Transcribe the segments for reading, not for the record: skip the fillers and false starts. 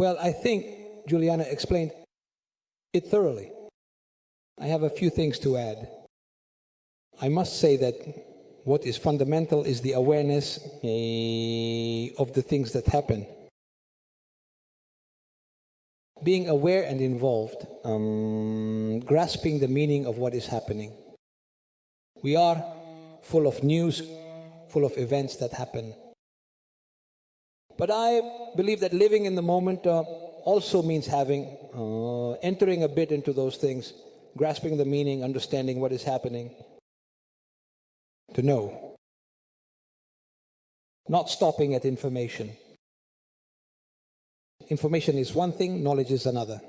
Well, I think Juliana explained it thoroughly. I have a few things to add. I must say that what is fundamental is the awareness of the things that happen. Being aware and involved, grasping the meaning of what is happening. We are full of news, full of events that happen. But I believe that living in the moment also means entering a bit into those things, grasping the meaning, understanding what is happening, to know. Not stopping at information. Information is one thing, knowledge is another.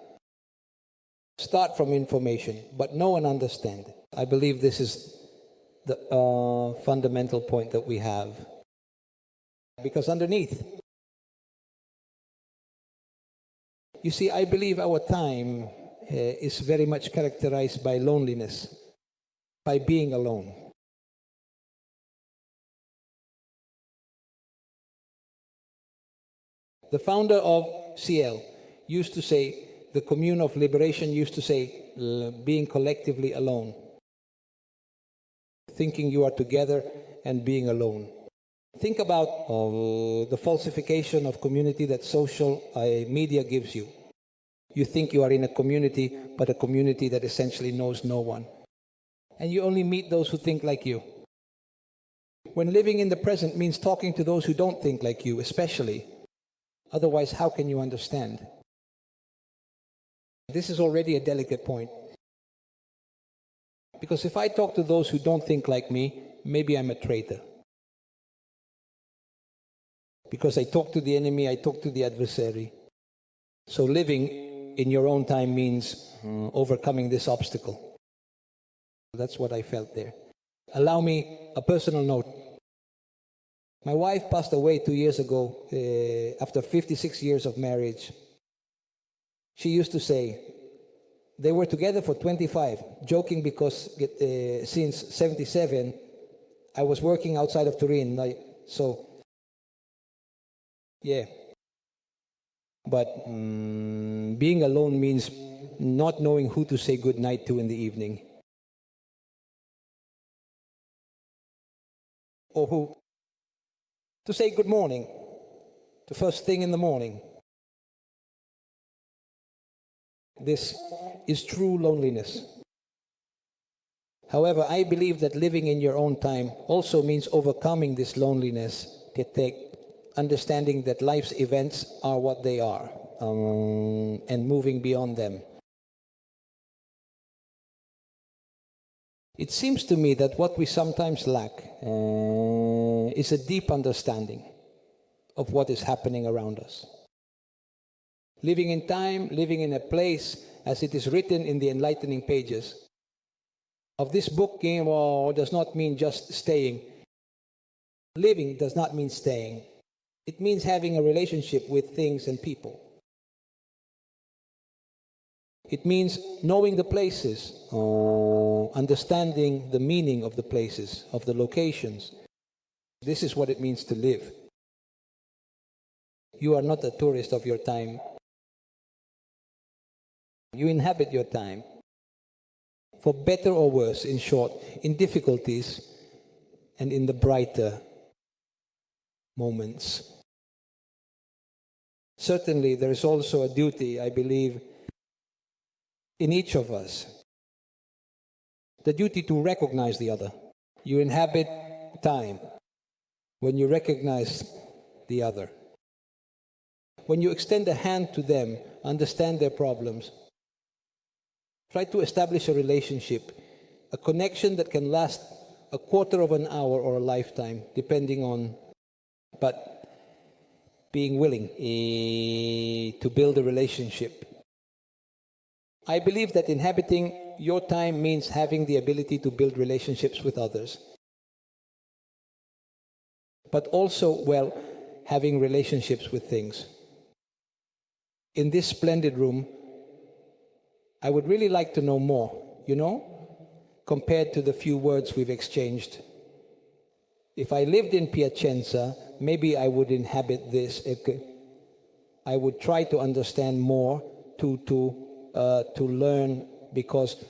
Start from information, but know and understand. I believe this is the fundamental point that we have. Because underneath, you see, I believe our time is very much characterized by loneliness, by being alone. The founder of CL used to say, the Commune of Liberation used to say, being collectively alone. Thinking you are together and being alone. Think about the falsification of community that social media gives you. You think you are in a community, but a community that essentially knows no one. And you only meet those who think like you. When living in the present means talking to those who don't think like you, especially. Otherwise, how can you understand? This is already a delicate point. Because if I talk to those who don't think like me, maybe I'm a traitor. Because I talk to the enemy, I talk to the adversary. So living in your own time means overcoming this obstacle. That's what I felt there. Allow me a personal note. My wife passed away 2 years ago after 56 years of marriage. She used to say, they were together for 25, joking because since 77, I was working outside of Turin. Yeah. But being alone means not knowing who to say good night to in the evening. Or who to say good morning, the first thing in the morning. This is true loneliness. However, I believe that living in your own time also means overcoming this loneliness, understanding that life's events are what they are, and moving beyond them. It seems to me that what we sometimes lack is a deep understanding of what is happening around us. Living in time, living in a place, as it is written in the enlightening pages of this book, does not mean just staying. Living does not mean staying. It means having a relationship with things and people. It means knowing the places, understanding the meaning of the places, of the locations. This is what it means to live. You are not a tourist of your time. You inhabit your time. For better or worse, in short, in difficulties and in the brighter moments. Certainly, there is also a duty, I believe, in each of us. The duty to recognize the other. You inhabit time when you recognize the other. When you extend a hand to them, understand their problems. Try to establish a relationship, a connection that can last a quarter of an hour or a lifetime, depending on, but being willing to build a relationship. I believe that inhabiting your time means having the ability to build relationships with others. But also, having relationships with things. In this splendid room, I would really like to know more, compared to the few words we've exchanged. If I lived in Piacenza, maybe I would inhabit this. I would try to understand more, to learn, because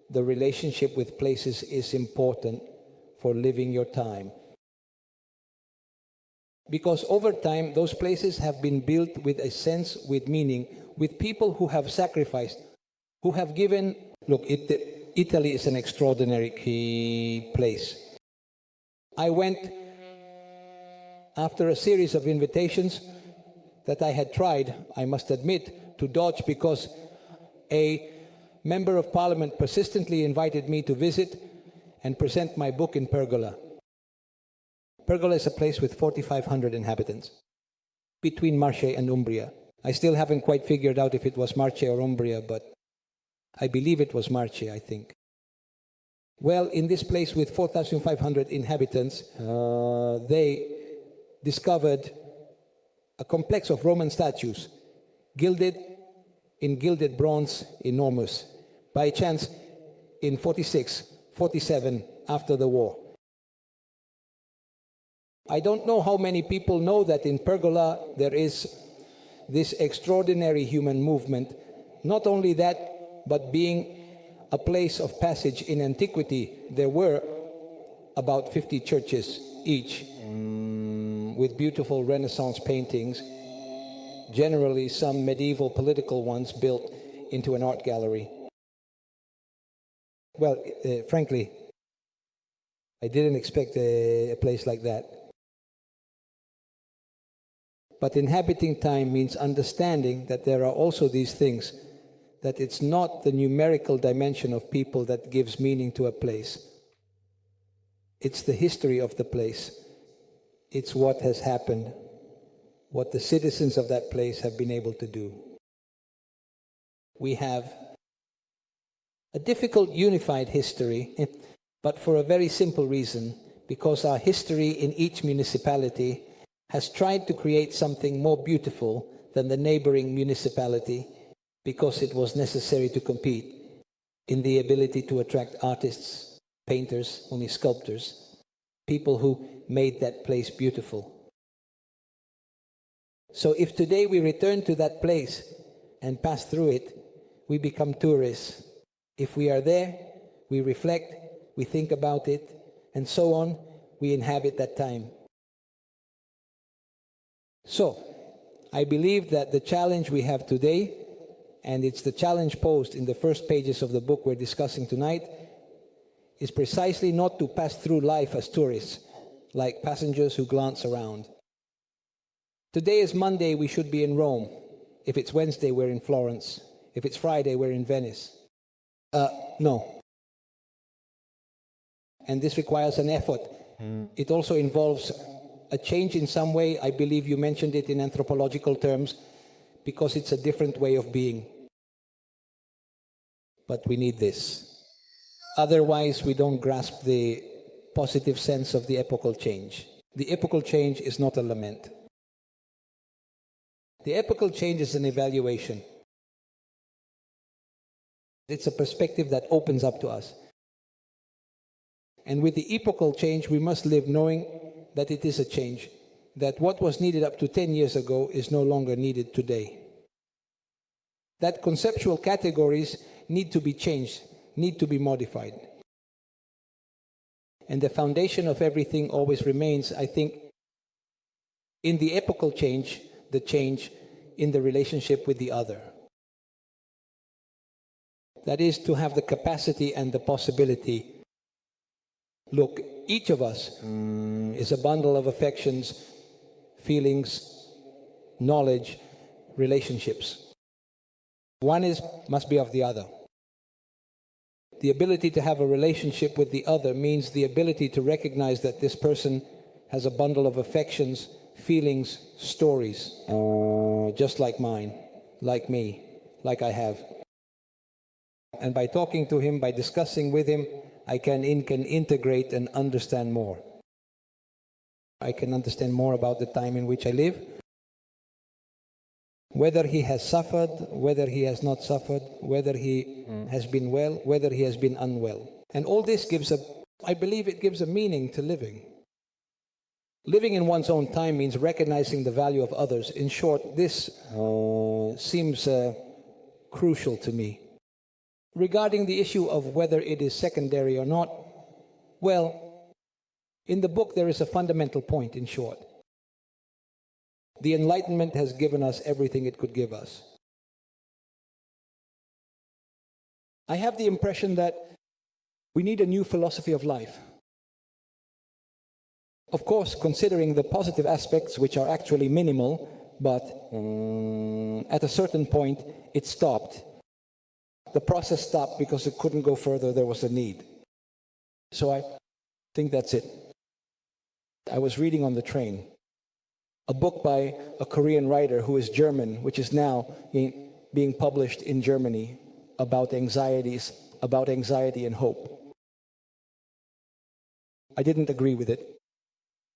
the relationship with places is important for living your time. Because over time, those places have been built with a sense, with meaning, with people who have sacrificed, who have given. Look, Italy is an extraordinary key place. I went after a series of invitations that I had tried, I must admit, to dodge, because a member of parliament persistently invited me to visit and present my book in Pergola. Pergola is a place with 4,500 inhabitants, between Marche and Umbria. I still haven't quite figured out if it was Marche or Umbria, but I believe it was Marche, I think. Well, in this place with 4,500 inhabitants, they discovered a complex of Roman statues, gilded bronze, enormous, by chance in 46, 47, after the war. I don't know how many people know that in Pergola there is this extraordinary human movement. Not only that, but being a place of passage in antiquity, there were about 50 churches each, with beautiful Renaissance paintings, generally some medieval political ones built into an art gallery. Well, frankly, I didn't expect a place like that. But inhabiting time means understanding that there are also these things, that it's not the numerical dimension of people that gives meaning to a place. It's the history of the place. It's what has happened, what the citizens of that place have been able to do. We have a difficult unified history, but for a very simple reason, because our history in each municipality has tried to create something more beautiful than the neighboring municipality, because it was necessary to compete in the ability to attract artists, painters, only sculptors, people who made that place beautiful. So if today we return to that place and pass through it, we become tourists. If we are there, we reflect, we think about it, and so on, we inhabit that time. So, I believe that the challenge we have today, and it's the challenge posed in the first pages of the book we're discussing tonight, is precisely not to pass through life as tourists, like passengers who glance around. Today is Monday, we should be in Rome. If it's Wednesday, we're in Florence. If it's Friday, we're in Venice. No. And this requires an effort. It also involves a change in some way. I believe you mentioned it in anthropological terms, because it's a different way of being. But we need this. Otherwise, we don't grasp the positive sense of the epochal change. The epochal change is not a lament. The epochal change is an evaluation. It's a perspective that opens up to us. And with the epochal change, we must live knowing that it is a change, that what was needed up to 10 years ago is no longer needed today. That conceptual categories need to be changed, need to be modified. And the foundation of everything always remains, I think, in the epochal change, the change in the relationship with the other. That is, to have the capacity and the possibility. Look, each of us is a bundle of affections, feelings, knowledge, relationships. One must be of the other. The ability to have a relationship with the other means the ability to recognize that this person has a bundle of affections, feelings, stories, just like mine, like me, like I have. And by talking to him, by discussing with him, I can integrate and understand more. I can understand more about the time in which I live, whether he has suffered, whether he has not suffered, whether he has been well, whether he has been unwell. And all this I believe it gives a meaning to living. Living in one's own time means recognizing the value of others. In short, this seems crucial to me. Regarding the issue of whether it is secondary or not, well, in the book there is a fundamental point, in short. The Enlightenment has given us everything it could give us. I have the impression that we need a new philosophy of life. Of course, considering the positive aspects, which are actually minimal, but at a certain point, it stopped. The process stopped because it couldn't go further. There was a need. So I think that's it. I was reading on the train a book by a Korean writer who is German, which is now being published in Germany, about anxiety and hope. I didn't agree with it.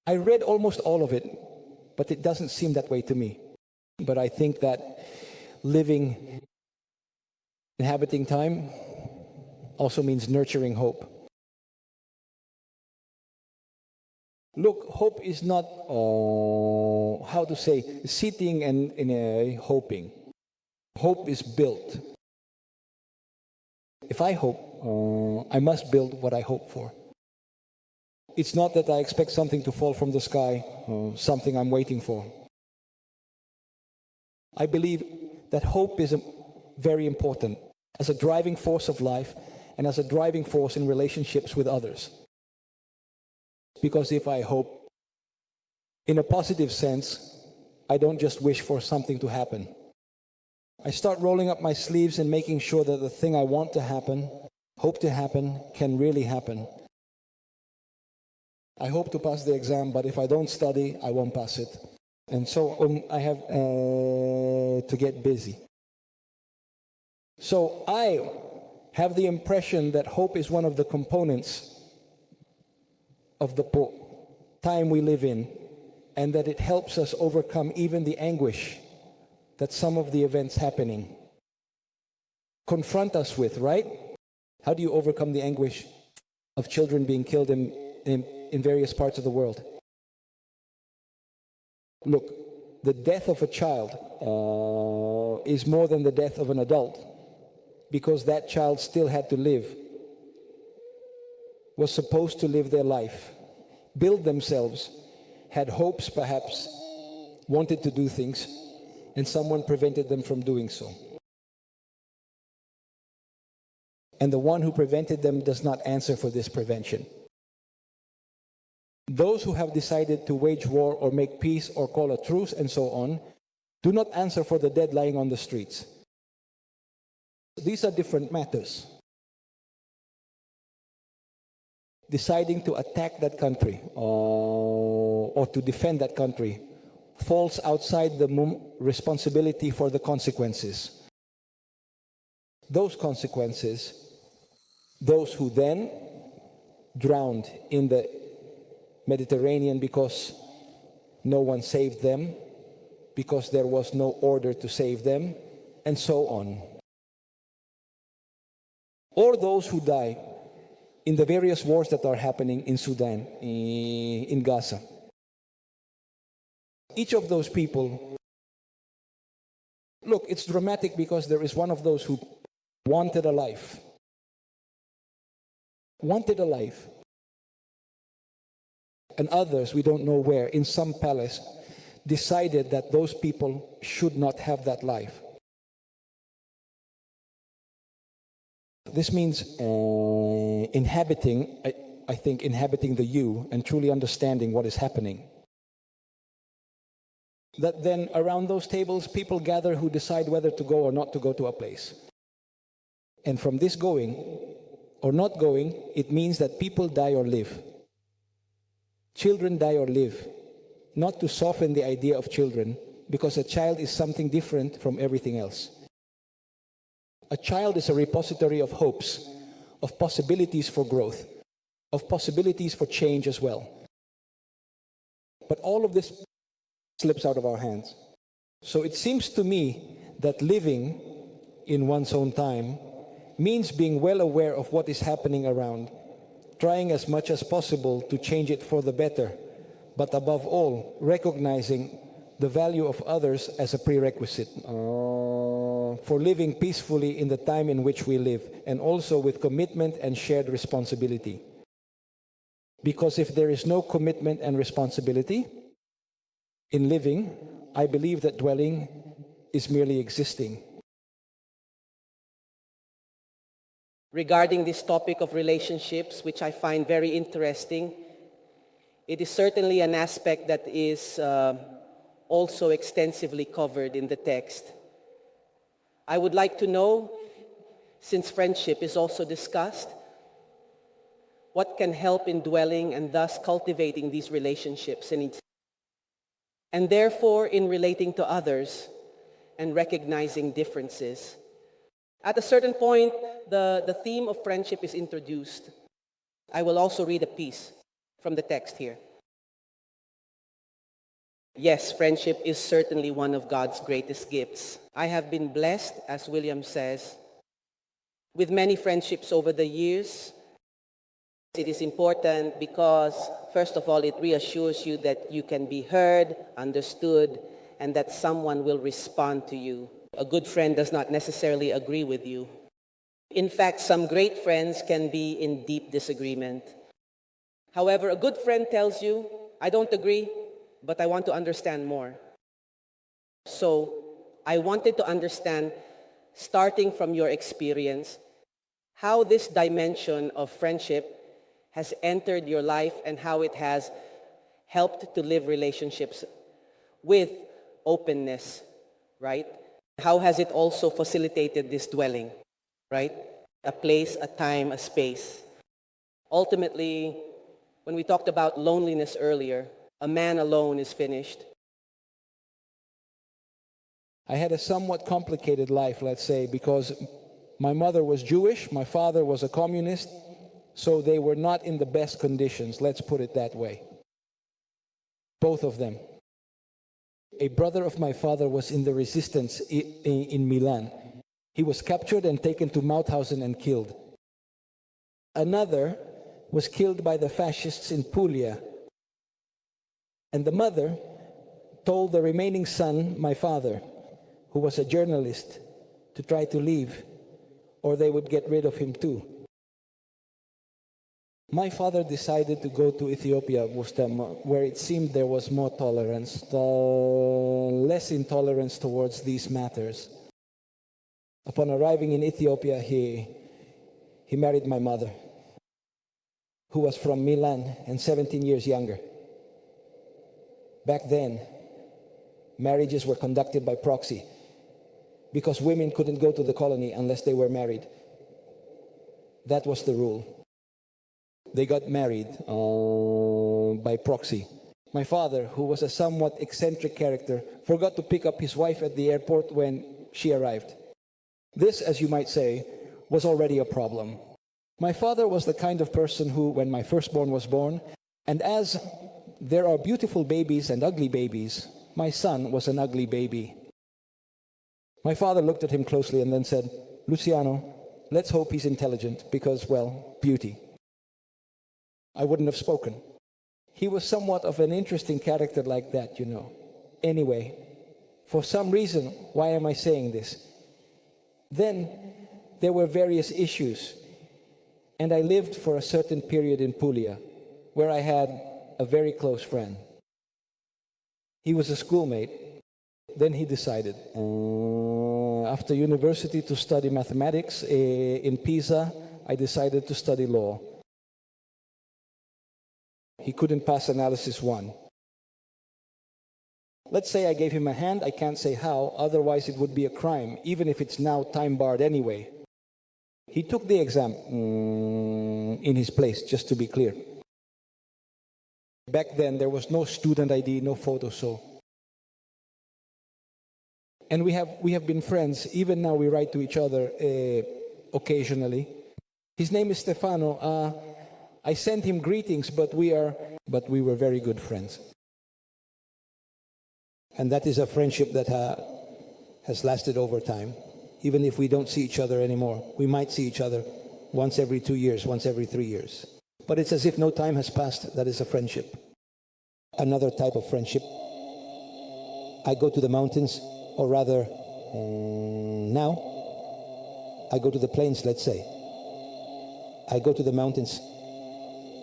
I read almost all of it, but it doesn't seem that way to me. But I think that inhabiting time also means nurturing hope. Look, hope is not, sitting and hoping. Hope is built. If I hope, I must build what I hope for. It's not that I expect something to fall from the sky, something I'm waiting for. I believe that hope is very important as a driving force of life and as a driving force in relationships with others. Because if I hope in a positive sense, I don't just wish for something to happen. I start rolling up my sleeves and making sure that the thing I want to happen, hope to happen, can really happen. I hope to pass the exam, but if I don't study, I won't pass it. And so I have to get busy. So I have the impression that hope is one of the components of the time we live in, and that it helps us overcome even the anguish that some of the events happening confront us with, right? How do you overcome the anguish of children being killed in various parts of the world? Look, the death of a child is more than the death of an adult, because that child still had to live, was supposed to live their life, build themselves, had hopes perhaps, wanted to do things, and someone prevented them from doing so. And the one who prevented them does not answer for this prevention. Those who have decided to wage war or make peace or call a truce and so on do not answer for the dead lying on the streets. These are different matters. Deciding to attack that country or to defend that country falls outside the responsibility for the consequences. Those consequences, those who then drowned in the Mediterranean because no one saved them, because there was no order to save them, and so on. Or those who die in the various wars that are happening in Sudan, in Gaza. Each of those people, look, it's dramatic because there is one of those who wanted a life. Wanted a life. And others, we don't know where, in some palace, decided that those people should not have that life. This means inhabiting the you and truly understanding what is happening. That then around those tables, people gather who decide whether to go or not to go to a place. And from this going or not going, it means that people die or live. Children die or live. Not to soften the idea of children, because a child is something different from everything else. A child is a repository of hopes, of possibilities for growth, of possibilities for change as well. But all of this slips out of our hands. So it seems to me that living in one's own time means being well aware of what is happening around, trying as much as possible to change it for the better, but above all, recognizing the value of others as a prerequisite for living peacefully in the time in which we live, and also with commitment and shared responsibility. Because if there is no commitment and responsibility in living, I believe that dwelling is merely existing. Regarding this topic of relationships, which I find very interesting, it is certainly an aspect that is also extensively covered in the text. I would like to know, since friendship is also discussed, what can help in dwelling and thus cultivating these relationships and therefore in relating to others and recognizing differences. At a certain point, the theme of friendship is introduced. I will also read a piece from the text here. Yes, friendship is certainly one of God's greatest gifts. I have been blessed, as William says, with many friendships over the years. It is important because, first of all, it reassures you that you can be heard, understood, and that someone will respond to you. A good friend does not necessarily agree with you. In fact, some great friends can be in deep disagreement. However, a good friend tells you, I don't agree, but I want to understand more. So I wanted to understand, starting from your experience, how this dimension of friendship has entered your life and how it has helped to live relationships with openness, right? How has it also facilitated this dwelling, right? A place, a time, a space. Ultimately, when we talked about loneliness earlier, a man alone is finished. I had a somewhat complicated life, let's say, because my mother was Jewish, my father was a communist, so they were not in the best conditions, let's put it that way. Both of them. A brother of my father was in the resistance in Milan. He was captured and taken to Mauthausen and killed. Another was killed by the fascists in Puglia. And the mother told the remaining son, my father, who was a journalist, to try to leave, or they would get rid of him too. My father decided to go to Ethiopia, where it seemed there was more tolerance, less intolerance towards these matters. Upon arriving in Ethiopia, he married my mother, who was from Milan and 17 years younger. Back then, marriages were conducted by proxy because women couldn't go to the colony unless they were married. That was the rule. They got married by proxy. My father, who was a somewhat eccentric character, forgot to pick up his wife at the airport when she arrived. This, as you might say, was already a problem. My father was the kind of person who, when my firstborn was born, and as there are beautiful babies and ugly babies, my son was an ugly baby. My father looked at him closely and then said, Luciano, let's hope he's intelligent because, well, beauty. I wouldn't have spoken. He was somewhat of an interesting character like that, you know. Anyway, for some reason, why am I saying this? Then there were various issues, and I lived for a certain period in Puglia, where I had a very close friend. He was a schoolmate. Then he decided, after university, to study mathematics. In Pisa, I decided to study law. He couldn't pass analysis 1. Let's say I gave him a hand. I can't say how, otherwise it would be a crime, even if it's now time-barred anyway. He took the exam in his place, just to be clear. Back then, there was no student ID, no photo, so. And we have been friends. Even now we write to each other occasionally. His name is Stefano. I sent him greetings, but we were very good friends. And that is a friendship that has lasted over time. Even if we don't see each other anymore, we might see each other once every 2 years, once every 3 years. But it's as if no time has passed. That is a friendship. another type of friendship. I go to the mountains, or rather, now, I go to the plains, let's say. I go to the mountains.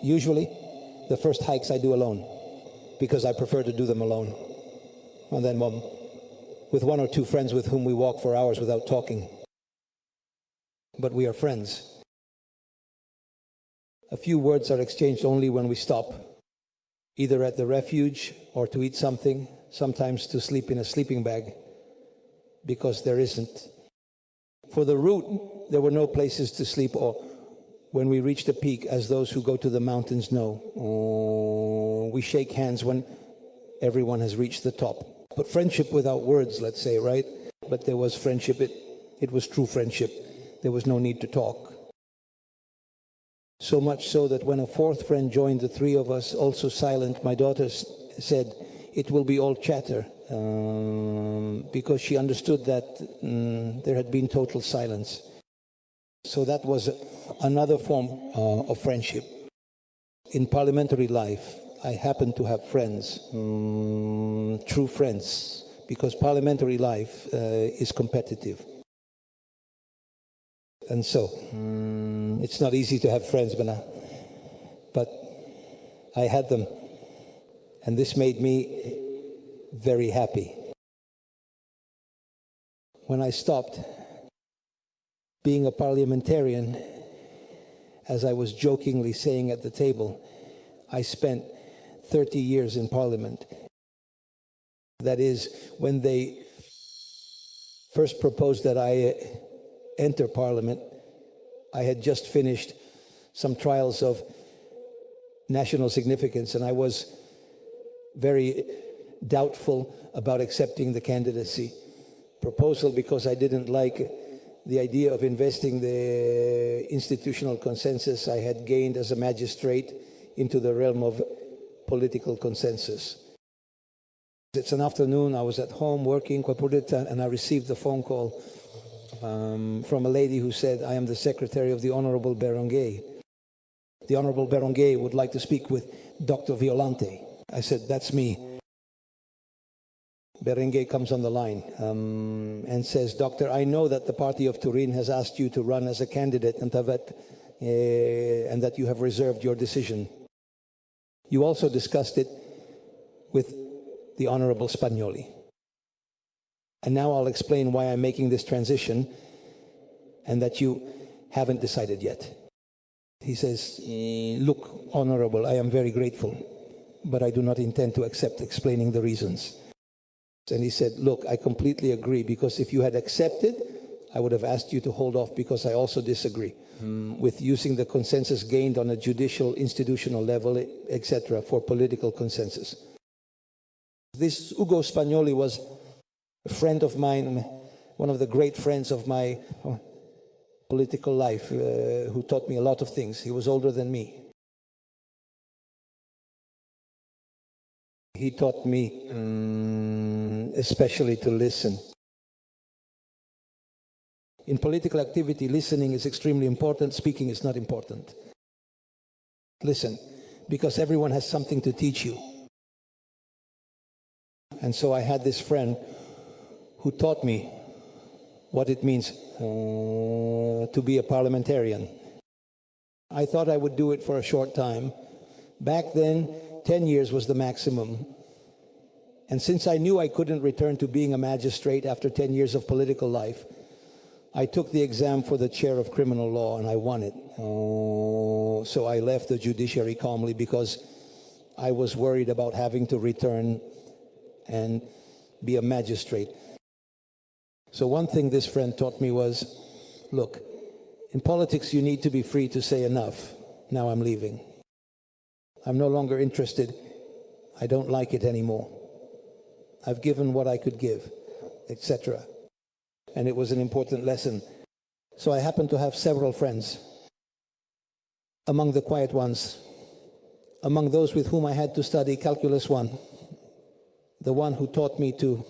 Usually, the first hikes I do alone, because I prefer to do them alone. And then with one or two friends with whom we walk for hours without talking. But we are friends. A few words are exchanged only when we stop, either at the refuge or to eat something, sometimes to sleep in a sleeping bag, because there isn't. For the route, there were no places to sleep, or when we reach the peak, as those who go to the mountains know, we shake hands when everyone has reached the top. But friendship without words, let's say, right? But there was friendship, it was true friendship. There was no need to talk. So much so that when a fourth friend joined the three of us, also silent, my daughter said, "It will be all chatter," because she understood that there had been total silence. So that was another form of friendship. In parliamentary life, I happen to have friends, true friends, because parliamentary life is competitive. And so, it's not easy to have friends, but I had them. And this made me very happy. When I stopped being a parliamentarian, as I was jokingly saying at the table, I spent 30 years in Parliament. That is, when they first proposed that I enter Parliament, I had just finished some trials of national significance, and I was very doubtful about accepting the candidacy proposal because I didn't like the idea of investing the institutional consensus I had gained as a magistrate into the realm of political consensus. It's an afternoon, I was at home working, and I received a phone call from a lady who said, "I am the secretary of the Honorable Berenguer. The Honorable Berenguer would like to speak with Dr. Violante." I said, "That's me." Berenguer comes on the line and says, "Doctor, I know that the party of Turin has asked you to run as a candidate and that you have reserved your decision. You also discussed it with the Honorable Spagnoli. And now I'll explain why I'm making this transition and that you haven't decided yet." He says, "Look, Honorable, I am very grateful, but I do not intend to accept explaining the reasons." And he said, "Look, I completely agree, because if you had accepted, I would have asked you to hold off, because I also disagree with using the consensus gained on a judicial, institutional level, etc., for political consensus." This Ugo Spagnoli was a friend of mine, one of the great friends of my political life, who taught me a lot of things. He was older than me. He taught me especially to listen. In political activity, listening is extremely important. Speaking is not important. Listen, because everyone has something to teach you. And so I had this friend who taught me what it means to be a parliamentarian. I thought I would do it for a short time. Back then, 10 years was the maximum. And since I knew I couldn't return to being a magistrate after 10 years of political life, I took the exam for the chair of criminal law and I won it. So I left the judiciary calmly because I was worried about having to return and be a magistrate. So one thing this friend taught me was, look, in politics you need to be free to say enough. Now I'm leaving. I'm no longer interested. I don't like it anymore. I've given what I could give, etc. And it was an important lesson. So I happen to have several friends. Among the quiet ones, among those with whom I had to study Calculus 1, the one who taught me to...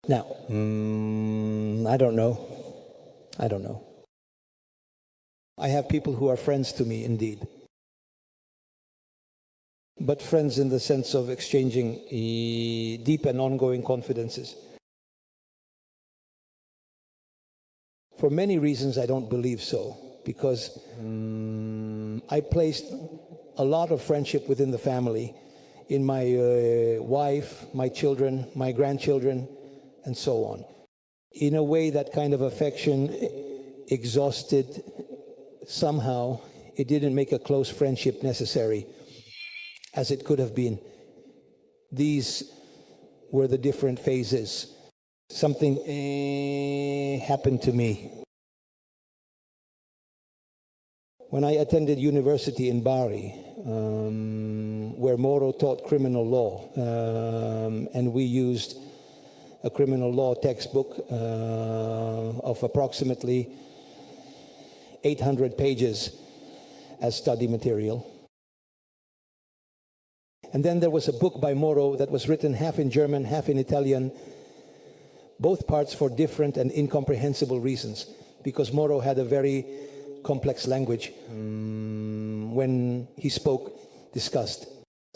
Now, I don't know. I have people who are friends to me indeed. but friends in the sense of exchanging deep and ongoing confidences. For many reasons, I don't believe so, because I placed a lot of friendship within the family, in my wife, my children, my grandchildren, and so on. In a way, that kind of affection exhausted somehow. It didn't make a close friendship necessary, as it could have been. These were the different phases. Something happened to me. When I attended university in Bari, where Moro taught criminal law, and we used a criminal law textbook of approximately 800 pages as study material. And then there was a book by Moro that was written half in German, half in Italian, both parts for different and incomprehensible reasons, because Moro had a very complex language when he spoke, discussed.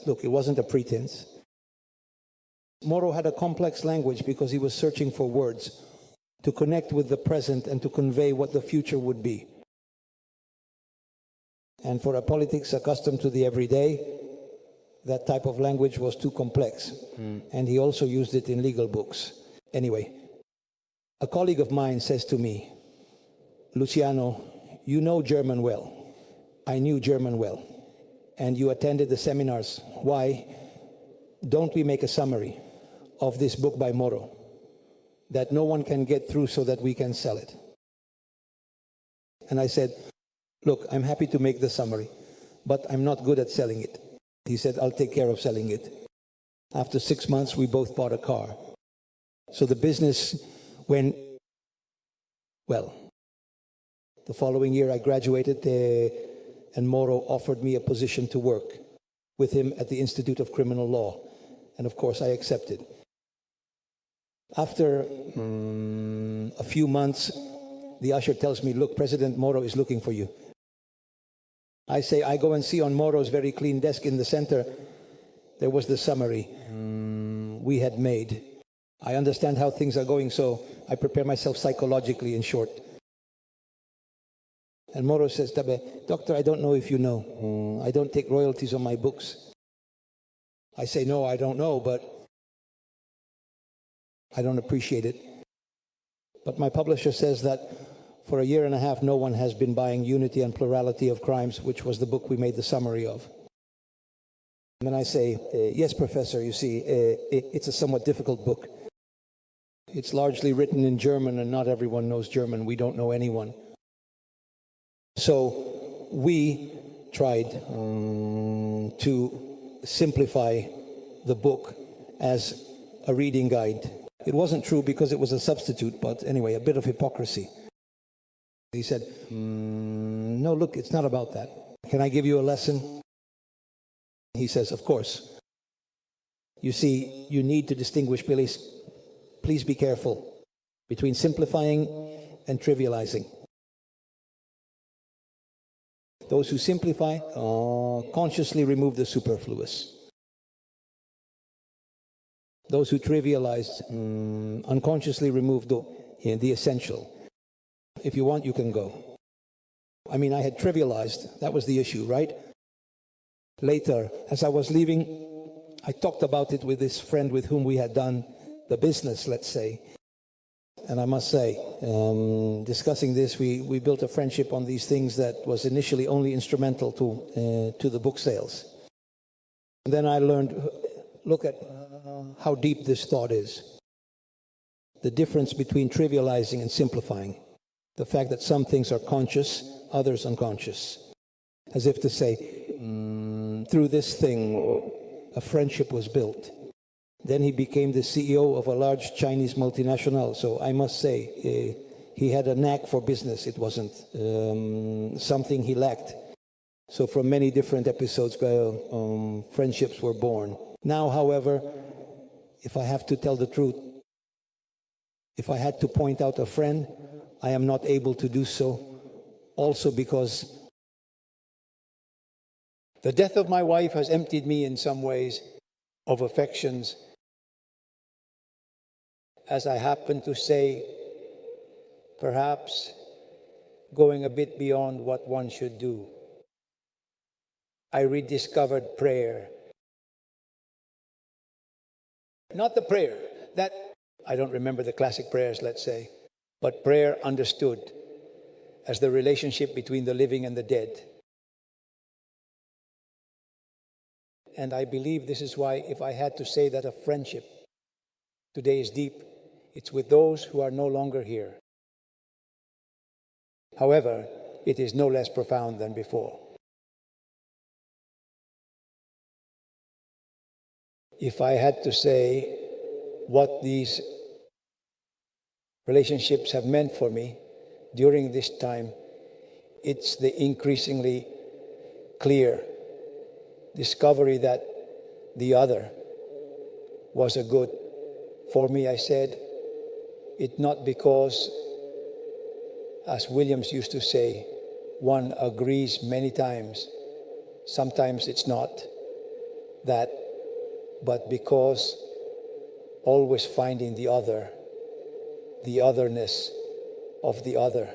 Look, it wasn't a pretense. Moro had a complex language because he was searching for words to connect with the present and to convey what the future would be. And for a politics accustomed to the everyday, that type of language was too complex. And he also used it in legal books. Anyway, a colleague of mine says to me, Luciano, you know German well. I knew German well. And you attended the seminars. Why don't we make a summary of this book by Moro that no one can get through so that we can sell it? And I said, look, I'm happy to make the summary, but I'm not good at selling it. He said, I'll take care of selling it. After 6 months, we both bought a car. So the business went well. The following year, I graduated, and Moro offered me a position to work with him at the Institute of Criminal Law. And of course, I accepted. After a few months, the usher tells me, look, President Moro is looking for you. I say, I go and see on Moro's very clean desk in the center, there was the summary we had made. I understand how things are going, so I prepare myself psychologically, in short. And Moro says, Doctor, I don't know if you know. I don't take royalties on my books. I say, no, I don't know, but I don't appreciate it. But my publisher says that for a year and a half, no one has been buying Unity and Plurality of Crimes, which was the book we made the summary of. And then I say, yes, Professor, you see, it's a somewhat difficult book. It's largely written in German, and not everyone knows German. We don't know anyone. So we tried to simplify the book as a reading guide. It wasn't true because it was a substitute, but anyway, a bit of hypocrisy. He said, no, look, it's not about that. Can I give you a lesson? He says, of course. You see, you need to distinguish, please be careful between simplifying and trivializing. Those who simplify consciously remove the superfluous. Those who trivialize unconsciously remove the essential. If you want, you can go. I mean, I had trivialized. That was the issue, right? Later, as I was leaving, I talked about it with this friend with whom we had done the business, let's say. And I must say, discussing this, we built a friendship on these things that was initially only instrumental to the book sales. And then I learned, look at how deep this thought is. The difference between trivializing and simplifying. The fact that some things are conscious, others unconscious. As if to say, through this thing, a friendship was built. Then he became the CEO of a large Chinese multinational. So I must say, he had a knack for business. It wasn't something he lacked. So from many different episodes, friendships were born. Now, however, if I have to tell the truth, if I had to point out a friend, I am not able to do so. Also because The death of my wife has emptied me in some ways of affections, as I happen to say, perhaps going a bit beyond what one should do. I rediscovered prayer. Not the prayer that, I don't remember the classic prayers, let's say, but prayer understood as the relationship between the living and the dead. And I believe this is why, if I had to say that a friendship today is deep, it's with those who are no longer here. However, it is no less profound than before. If I had to say what these relationships have meant for me during this time, it's the increasingly clear discovery that the other was a good. For me, I said, it not because, as Williams used to say, one agrees many times. Sometimes it's not that, but because always finding the other, the otherness of the other,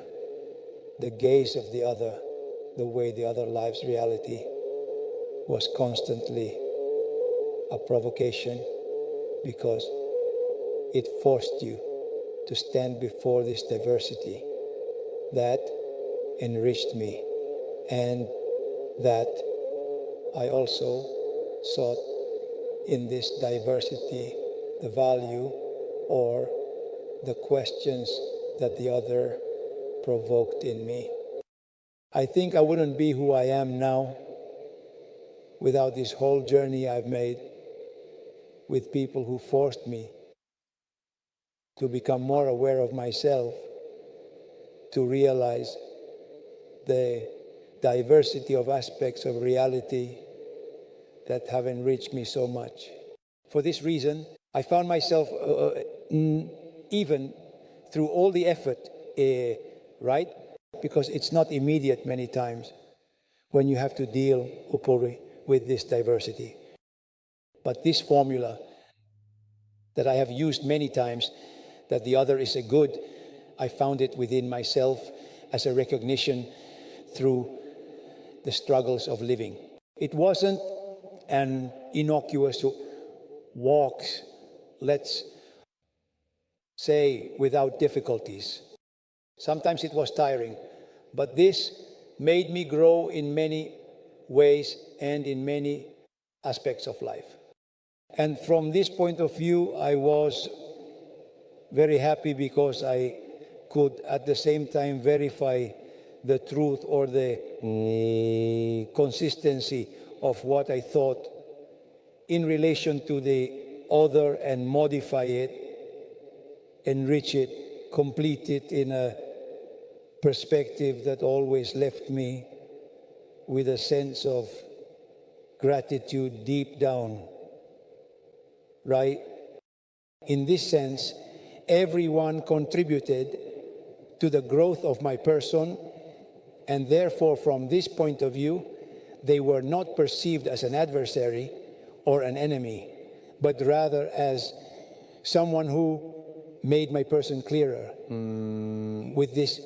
the gaze of the other, the way the other lives reality was constantly a provocation, because it forced you to stand before this diversity that enriched me, and that I also sought in this diversity the value or the questions that the other provoked in me. I think I wouldn't be who I am now without this whole journey I've made with people who forced me to become more aware of myself, to realize the diversity of aspects of reality that have enriched me so much. For this reason, I found myself, even through all the effort, right? Because it's not immediate many times when you have to deal, Upuri, with this diversity. But this formula that I have used many times, that the other is a good, I found it within myself as a recognition through the struggles of living. It wasn't an innocuous walk, let's say, without difficulties. Sometimes it was tiring, but this made me grow in many ways and in many aspects of life. And from this point of view, I was very happy because I could at the same time verify the truth or the consistency of what I thought in relation to the other, and modify it, enrich it, complete it in a perspective that always left me with a sense of gratitude deep down, right? In this sense, everyone contributed to the growth of my person, and therefore, from this point of view, they were not perceived as an adversary or an enemy, but rather as someone who made my person clearer with this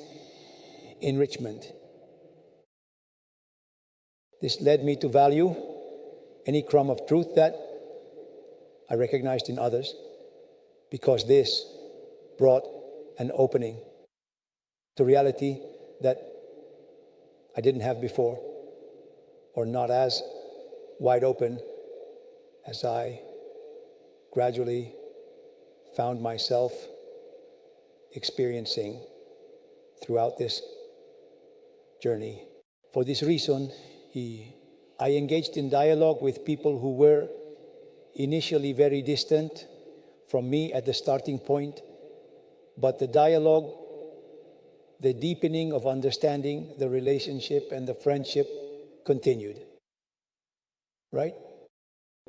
enrichment. This led me to value any crumb of truth that I recognized in others, because this brought an opening to reality that I didn't have before, or not as wide open as I gradually found myself experiencing throughout this journey. For this reason, I engaged in dialogue with people who were initially very distant from me at the starting point, but the dialogue, the deepening of understanding, the relationship and the friendship continued, right?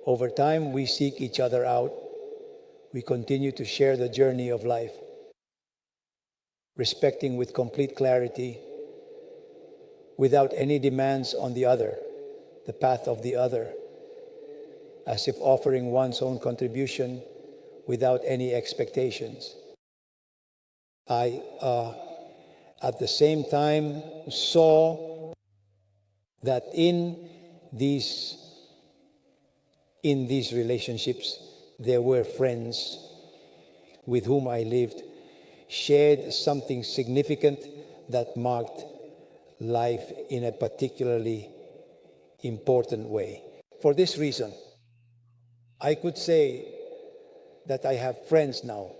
Over time, we seek each other out. We continue to share the journey of life, respecting with complete clarity, without any demands on the other, the path of the other, as if offering one's own contribution without any expectations. I, at the same time, saw that in these relationships, there were friends with whom I lived, shared something significant that marked life in a particularly important way. For this reason, I could say that I have friends now,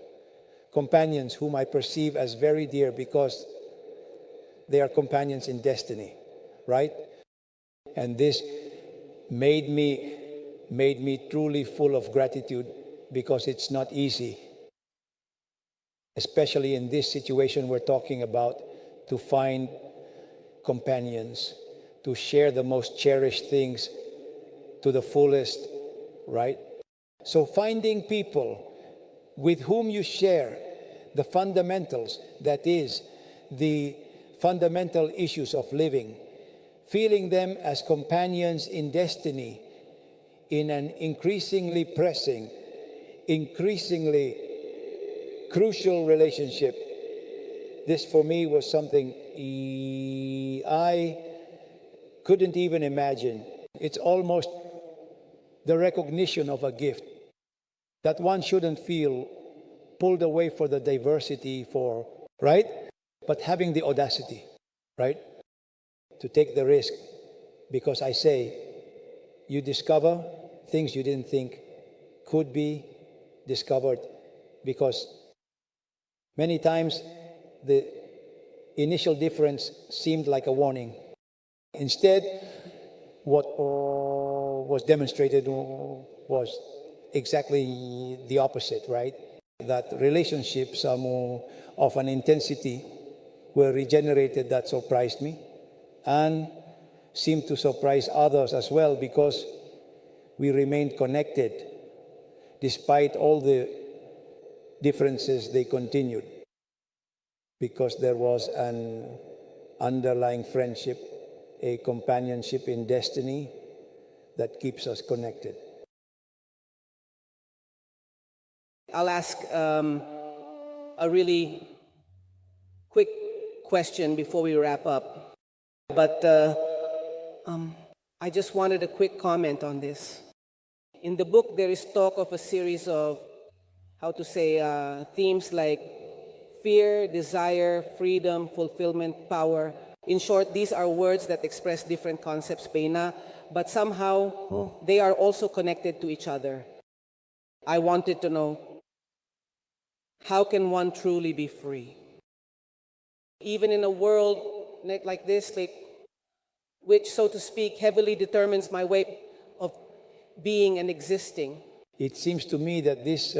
companions whom I perceive as very dear because they are companions in destiny, right? And this made me truly full of gratitude, because it's not easy, especially in this situation we're talking about, to find companions, to share the most cherished things to the fullest, right? So finding people with whom you share the fundamentals, that is, the fundamental issues of living, feeling them as companions in destiny, in an increasingly pressing, increasingly crucial relationship. This for me was something I couldn't even imagine. It's almost the recognition of a gift that one shouldn't feel pulled away for the diversity, right? But having the audacity, right? To take the risk, because I say, you discover things you didn't think could be discovered, because many times the initial difference seemed like a warning. Instead, what was demonstrated was exactly the opposite, right? That relationships are more of an intensity were regenerated that surprised me, and seemed to surprise others as well, because we remained connected. Despite all the differences, they continued, because there was an underlying friendship, a companionship in destiny that keeps us connected. I'll ask a really quick question before we wrap up. But I just wanted a quick comment on this. In the book, there is talk of a series of, themes like fear, desire, freedom, fulfillment, power. In short, these are words that express different concepts, Pena, but somehow they are also connected to each other. I wanted to know, how can one truly be free? Even in a world like this, which, so to speak, heavily determines my way of being and existing. It seems to me that this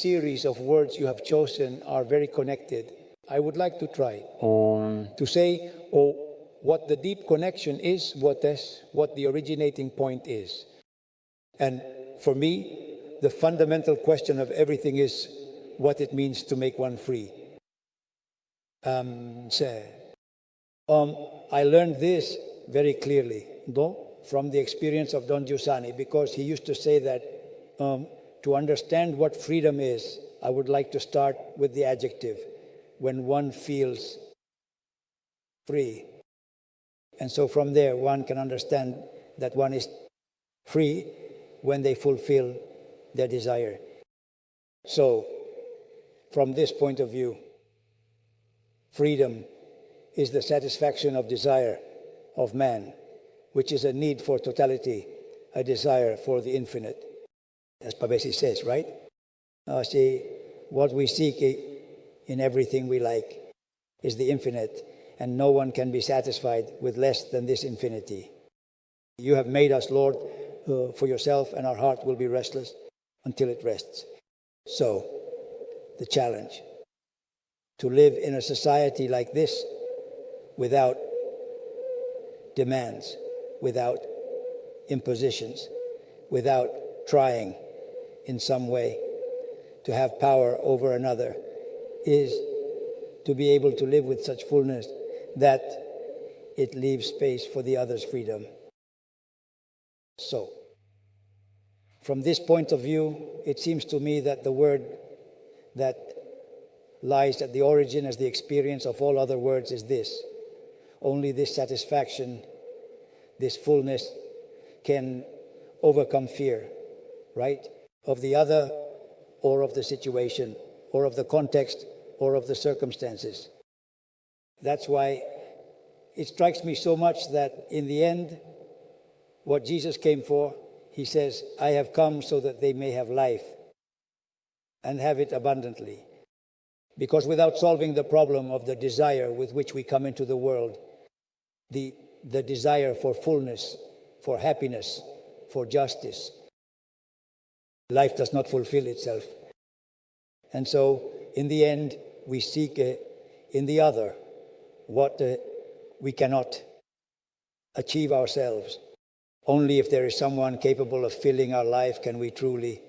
series of words you have chosen are very connected. I would like to try to say what the deep connection is, what the originating point is. And for me, the fundamental question of everything is what it means to make one free. I learned this very clearly, from the experience of Don Giussani, because he used to say that to understand what freedom is, I would like to start with the adjective, when one feels free. And so from there, one can understand that one is free when they fulfill their desire. So, from this point of view, freedom is the satisfaction of desire of man, which is a need for totality, a desire for the infinite, as Pavesi says, right? What we seek in everything we like is the infinite, and no one can be satisfied with less than this infinity. You have made us, Lord, for yourself, and our heart will be restless until it rests. So, the challenge, to live in a society like this without demands, without impositions, without trying in some way to have power over another, is to be able to live with such fullness that it leaves space for the other's freedom. So, from this point of view, it seems to me that the word that lies at the origin as the experience of all other words is this. Only this satisfaction, this fullness, can overcome fear, right? Of the other, or of the situation, or of the context, or of the circumstances. That's why it strikes me so much that in the end, what Jesus came for, he says, I have come so that they may have life and have it abundantly. Because without solving the problem of the desire with which we come into the world, the desire for fullness, for happiness, for justice, life does not fulfill itself. And so, in the end, we seek in the other what we cannot achieve ourselves. Only if there is someone capable of filling our life can we truly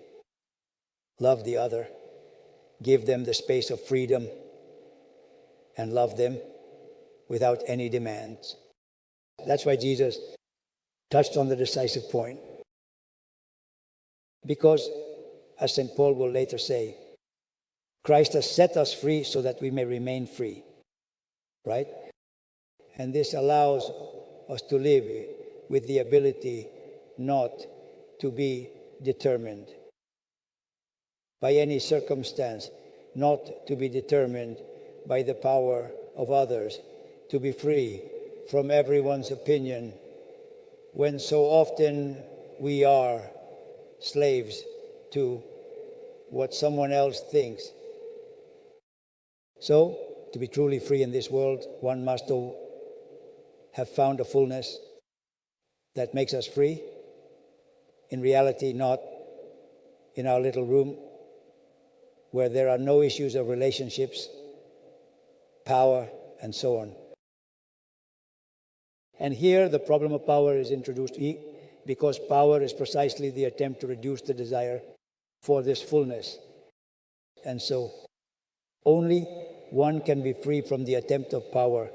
love the other, give them the space of freedom, and love them without any demands. That's why Jesus touched on the decisive point. Because, as St. Paul will later say, Christ has set us free so that we may remain free, right? And this allows us to live with the ability not to be determined by any circumstance, not to be determined by the power of others, to be free from everyone's opinion, when so often we are slaves to what someone else thinks. So, to be truly free in this world, one must have found a fullness that makes us free. In reality, not in our little room, where there are no issues of relationships, power, and so on. And here the problem of power is introduced, because power is precisely the attempt to reduce the desire for this fullness. And so, only one can be free from the attempt of power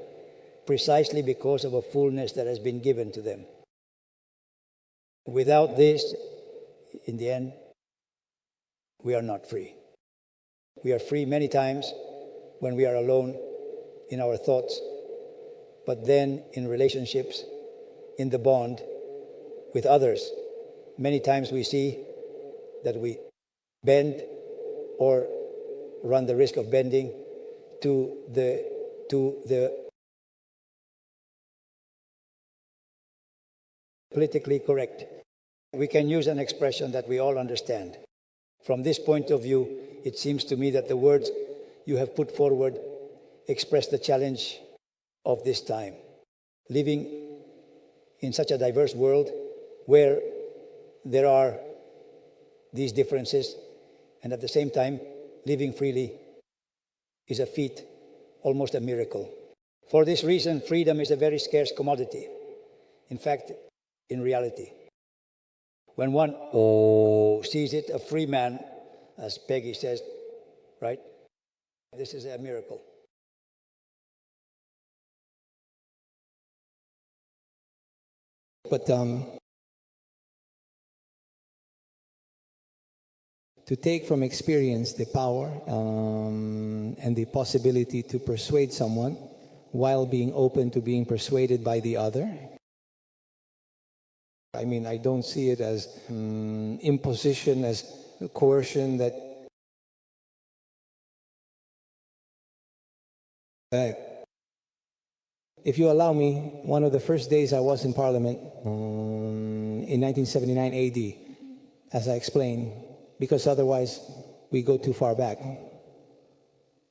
precisely because of a fullness that has been given to them. Without this, in the end, we are not free. We are free many times when we are alone in our thoughts, but then in relationships, in the bond with others, many times we see that we bend or run the risk of bending to the politically correct. We can use an expression that we all understand. From this point of view, it seems to me that the words you have put forward express the challenge of this time. Living in such a diverse world where there are these differences, and at the same time, living freely is a feat, almost a miracle. For this reason, freedom is a very scarce commodity. In fact, in reality, when one sees it, a free man, as Peggy says, right? This is a miracle. But to take from experience the power and the possibility to persuade someone while being open to being persuaded by the other. I mean, I don't see it as imposition, as coercion that if you allow me, one of the first days I was in Parliament in 1979 AD, as I explained, because otherwise we go too far back.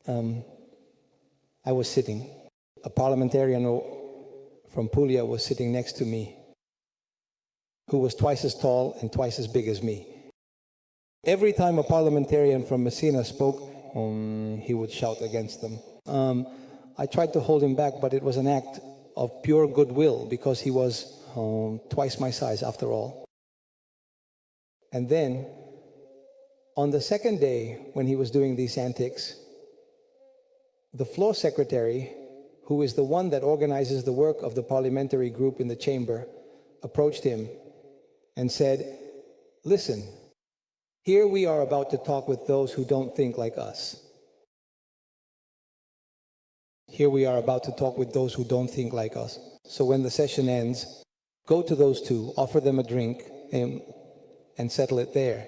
I was sitting. A parliamentarian from Puglia was sitting next to me, who was twice as tall and twice as big as me. Every time a parliamentarian from Messina spoke, he would shout against them. I tried to hold him back, but it was an act of pure goodwill because he was twice my size after all. And then, on the second day, when he was doing these antics, the floor secretary, who is the one that organizes the work of the parliamentary group in the chamber, approached him and said, listen, here we are about to talk with those who don't think like us. Here we are about to talk with those who don't think like us. So when the session ends, go to those two, offer them a drink, and settle it there.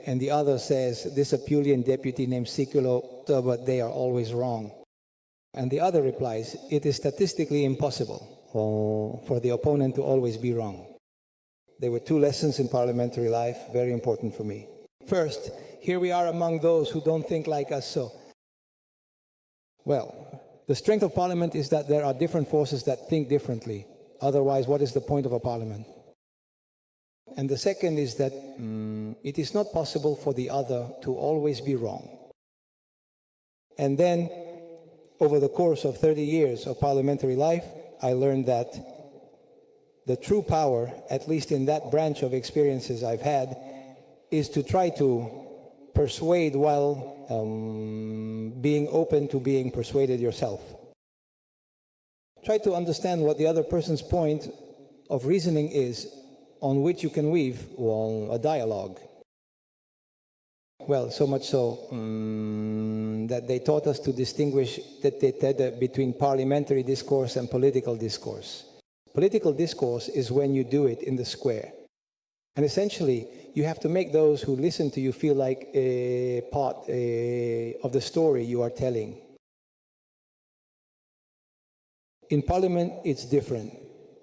And the other says, this Apulian deputy named Siculo, but they are always wrong. And the other replies, it is statistically impossible for the opponent to always be wrong. There were two lessons in parliamentary life, very important for me. First, here we are among those who don't think like us, so. Well, the strength of parliament is that there are different forces that think differently. Otherwise, what is the point of a parliament? And the second is that it is not possible for the other to always be wrong. And then, over the course of 30 years of parliamentary life, I learned that the true power, at least in that branch of experiences I've had, is to try to persuade while being open to being persuaded yourself. Try to understand what the other person's point of reasoning is on which you can weave a dialogue. Well, so much so that they taught us to distinguish between parliamentary discourse and political discourse. Political discourse is when you do it in the square. And essentially, you have to make those who listen to you feel like a part of the story you are telling. In Parliament, it's different.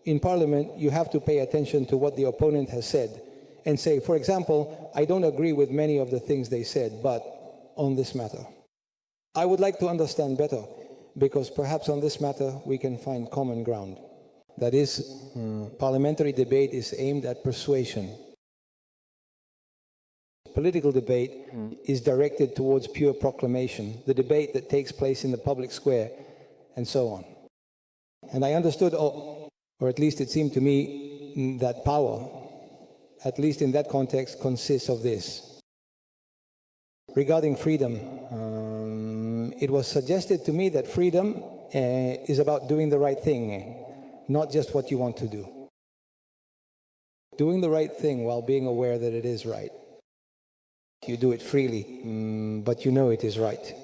In Parliament, you have to pay attention to what the opponent has said and say, for example, I don't agree with many of the things they said, but on this matter, I would like to understand better, because perhaps on this matter we can find common ground. That is, parliamentary debate is aimed at persuasion. Political debate is directed towards pure proclamation, the debate that takes place in the public square, and so on. And I understood, or at least it seemed to me, that power, at least in that context, consists of this. Regarding freedom, it was suggested to me that freedom is about doing the right thing, not just what you want to do. Doing the right thing while being aware that it is right. You do it freely, but you know it is right.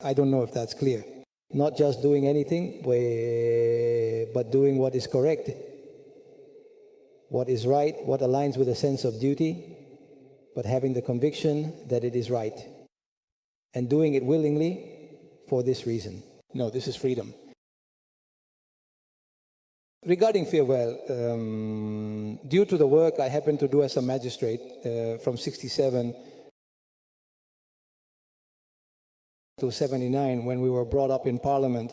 I don't know if that's clear. Not just doing anything, but doing what is correct, what is right, what aligns with a sense of duty, but having the conviction that it is right, and doing it willingly for this reason. No, this is freedom. Regarding farewell, due to the work I happened to do as a magistrate from 67 to 79, when we were brought up in Parliament,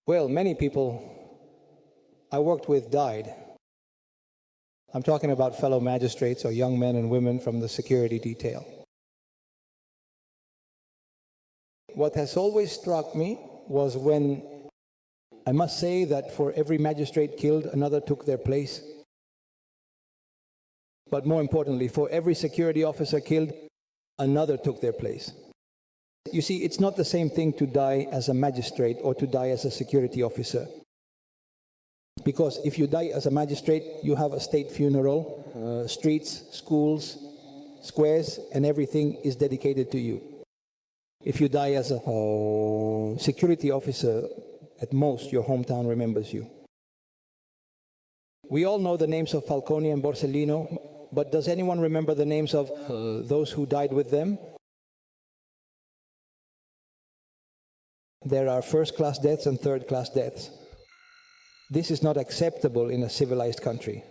well, many people I worked with died. I'm talking about fellow magistrates or young men and women from the security detail. What has always struck me was when, I must say that for every magistrate killed, another took their place. But more importantly, for every security officer killed, another took their place. You see, it's not the same thing to die as a magistrate or to die as a security officer. Because if you die as a magistrate, you have a state funeral, streets, schools, squares, and everything is dedicated to you. If you die as a security officer, at most your hometown remembers you. We all know the names of Falcone and Borsellino, but does anyone remember the names of those who died with them? There are first-class deaths and third-class deaths. This is not acceptable in a civilized country.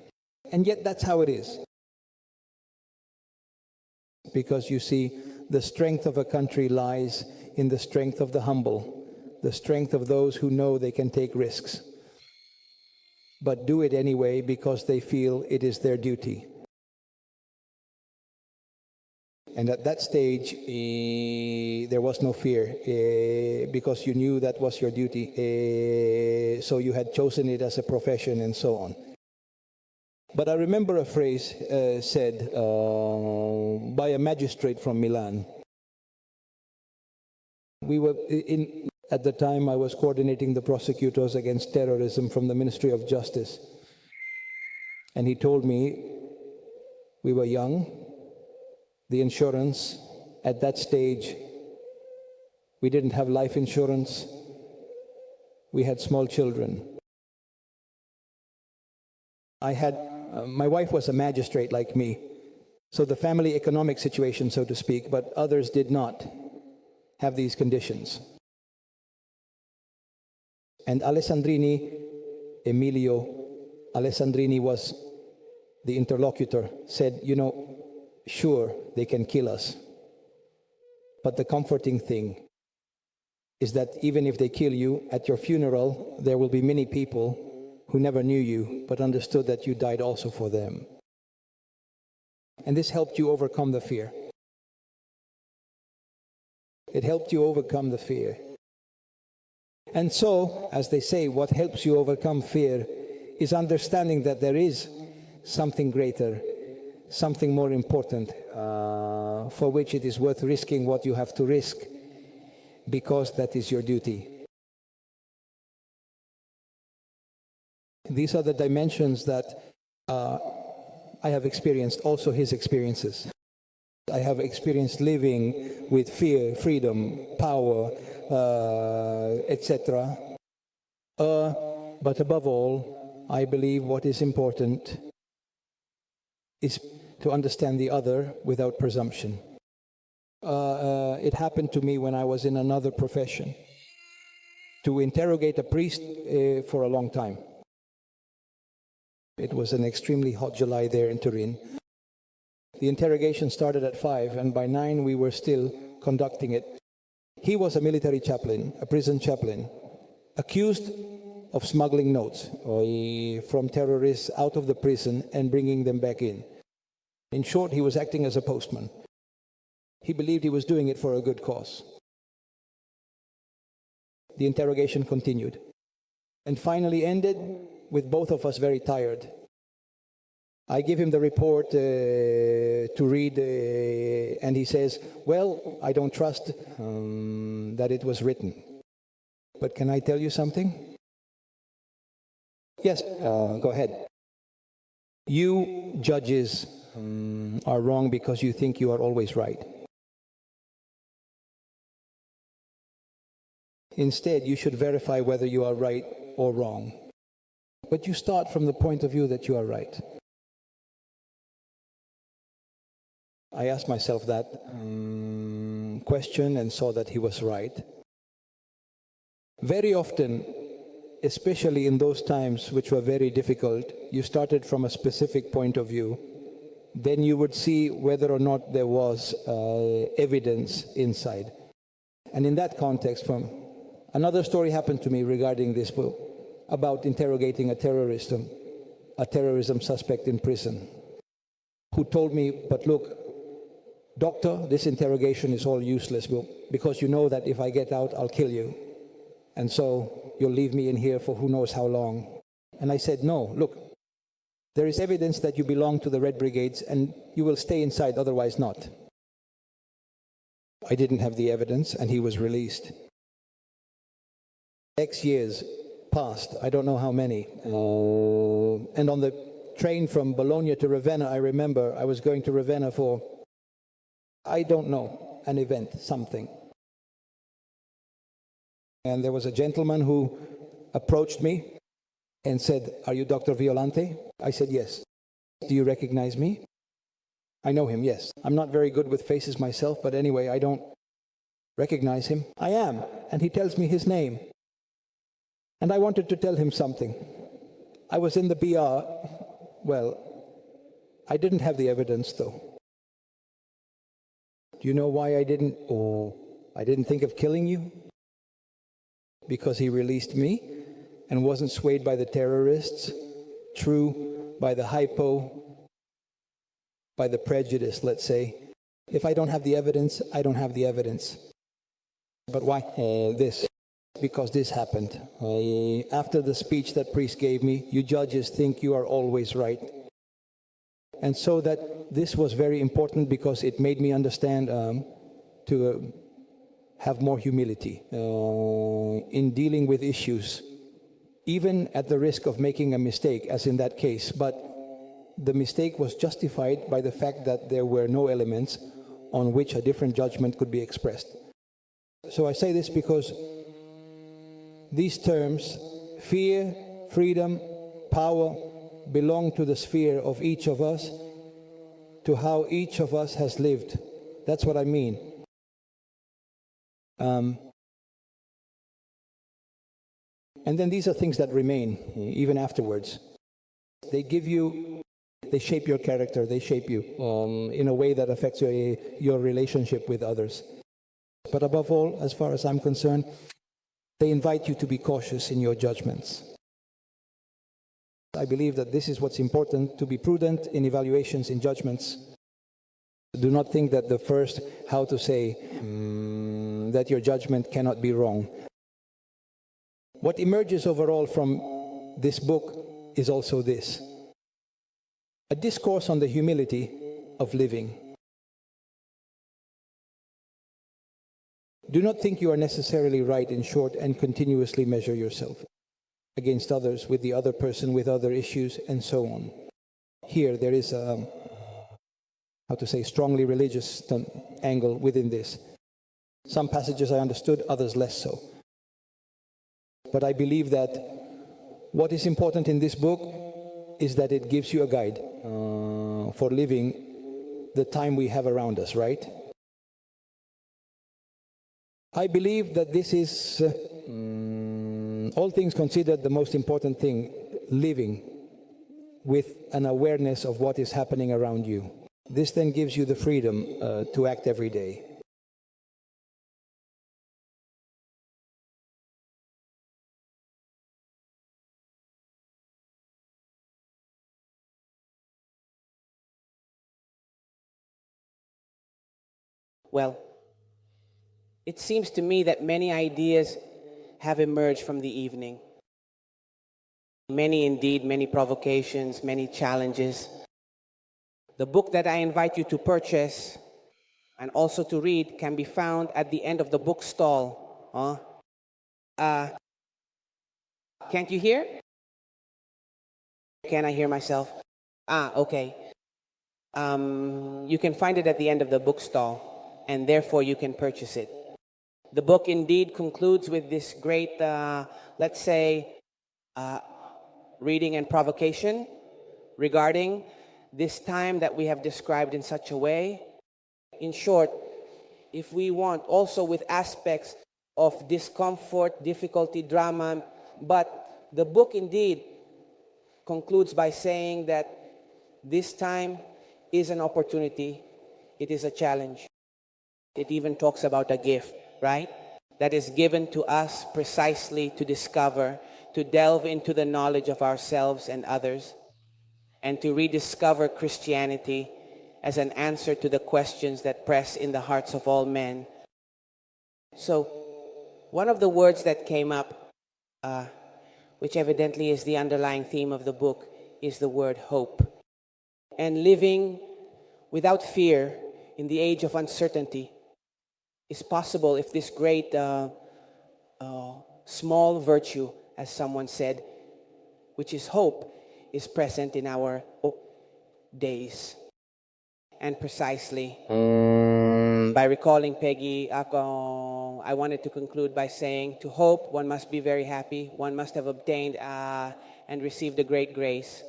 And yet that's how it is. Because you see, the strength of a country lies in the strength of the humble, the strength of those who know they can take risks, but do it anyway because they feel it is their duty. And at that stage, there was no fear because you knew that was your duty. So you had chosen it as a profession and so on. But I remember a phrase said by a magistrate from Milan. We were At the time, I was coordinating the prosecutors against terrorism from the Ministry of Justice. And he told me, we were young, the insurance, at that stage, we didn't have life insurance, we had small children. My wife was a magistrate like me, so the family economic situation, so to speak, but others did not have these conditions. And Emilio Alessandrini was the interlocutor, said, you know, sure, they can kill us. But the comforting thing is that even if they kill you, at your funeral, there will be many people who never knew you, but understood that you died also for them. And this helped you overcome the fear. It helped you overcome the fear. And so, as they say, what helps you overcome fear is understanding that there is something greater, something more important, for which it is worth risking what you have to risk, because that is your duty. These are the dimensions that I have experienced, also his experiences. I have experienced living with fear, freedom, power, etc. But above all, I believe what is important is to understand the other without presumption. It happened to me when I was in another profession, to interrogate a priest for a long time. It was an extremely hot July there in Turin. The interrogation started at 5, and by 9 we were still conducting it. He was a military chaplain, a prison chaplain, accused of smuggling notes from terrorists out of the prison and bringing them back in. In short, he was acting as a postman. He believed he was doing it for a good cause. The interrogation continued, and finally ended with both of us very tired. I give him the report to read, and he says, well, I don't trust that it was written. But can I tell you something? Yes, go ahead. You judges are wrong because you think you are always right. Instead, you should verify whether you are right or wrong. But you start from the point of view that you are right. I asked myself that question and saw that he was right. Very often, especially in those times which were very difficult, you started from a specific point of view. Then you would see whether or not there was evidence inside. And in that context, another story happened to me regarding this book, about interrogating a terrorism suspect in prison, who told me, but look, doctor, this interrogation is all useless, because you know that if I get out, I'll kill you. And so you'll leave me in here for who knows how long. And I said, no, look, there is evidence that you belong to the Red Brigades, and you will stay inside, otherwise not. I didn't have the evidence, and he was released. X years passed, I don't know how many. And on the train from Bologna to Ravenna, I remember I was going to Ravenna for, I don't know, an event, something. And there was a gentleman who approached me and said, are you Dr. Violante? I said, yes. Do you recognize me? I know him, yes. I'm not very good with faces myself, but anyway, I don't recognize him. I am. And he tells me his name. And I wanted to tell him something. I was in the BR. Well, I didn't have the evidence, though. Do you know why I didn't think of killing you? Because he released me and wasn't swayed by the terrorists, true, by the hypo, by the prejudice, let's say. If I don't have the evidence, I don't have the evidence. But why this? Because this happened. After the speech that priest gave me, you judges think you are always right. And so that this was very important because it made me understand to have more humility in dealing with issues, even at the risk of making a mistake, as in that case. But the mistake was justified by the fact that there were no elements on which a different judgment could be expressed. So I say this because these terms, fear, freedom, power, belong to the sphere of each of us, to how each of us has lived. That's what I mean. And then these are things that remain, even afterwards. They shape your character, they shape you in a way that affects your relationship with others. But above all, as far as I'm concerned, they invite you to be cautious in your judgments. I believe that this is what's important, to be prudent in evaluations, in judgments. Do not think that the first, that your judgment cannot be wrong. What emerges overall from this book is also this: a discourse on the humility of living. Do not think you are necessarily right, in short, and continuously measure yourself against others, with the other person, with other issues, and so on. Here there is a, strongly religious angle within this. Some passages I understood, others less so. But I believe that what is important in this book is that it gives you a guide for living the time we have around us, right? I believe that this is, all things considered, the most important thing, living with an awareness of what is happening around you. This then gives you the freedom to act every day. Well, it seems to me that many ideas have emerged from the evening. Many indeed, many provocations, many challenges. The book that I invite you to purchase and also to read can be found at the end of the book stall. Can't you hear? Can I hear myself? Okay. You can find it at the end of the book stall, and therefore you can purchase it. The book indeed concludes with this great, reading and provocation regarding this time that we have described in such a way. In short, if we want, also with aspects of discomfort, difficulty, drama, but the book indeed concludes by saying that this time is an opportunity, it is a challenge. It even talks about a gift, right? That is given to us precisely to discover, to delve into the knowledge of ourselves and others, and to rediscover Christianity as an answer to the questions that press in the hearts of all men. So, one of the words that came up, which evidently is the underlying theme of the book, is the word hope. And living without fear in the age of uncertainty is possible if this great small virtue, as someone said, which is hope, is present in our days. And precisely, by recalling Peggy, I wanted to conclude by saying, to hope, one must be very happy. One must have obtained and received a great grace.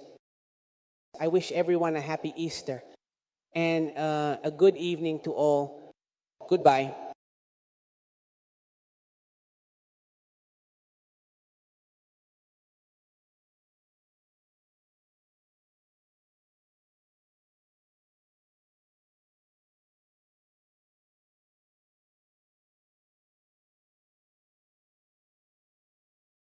I wish everyone a happy Easter and a good evening to all. Goodbye.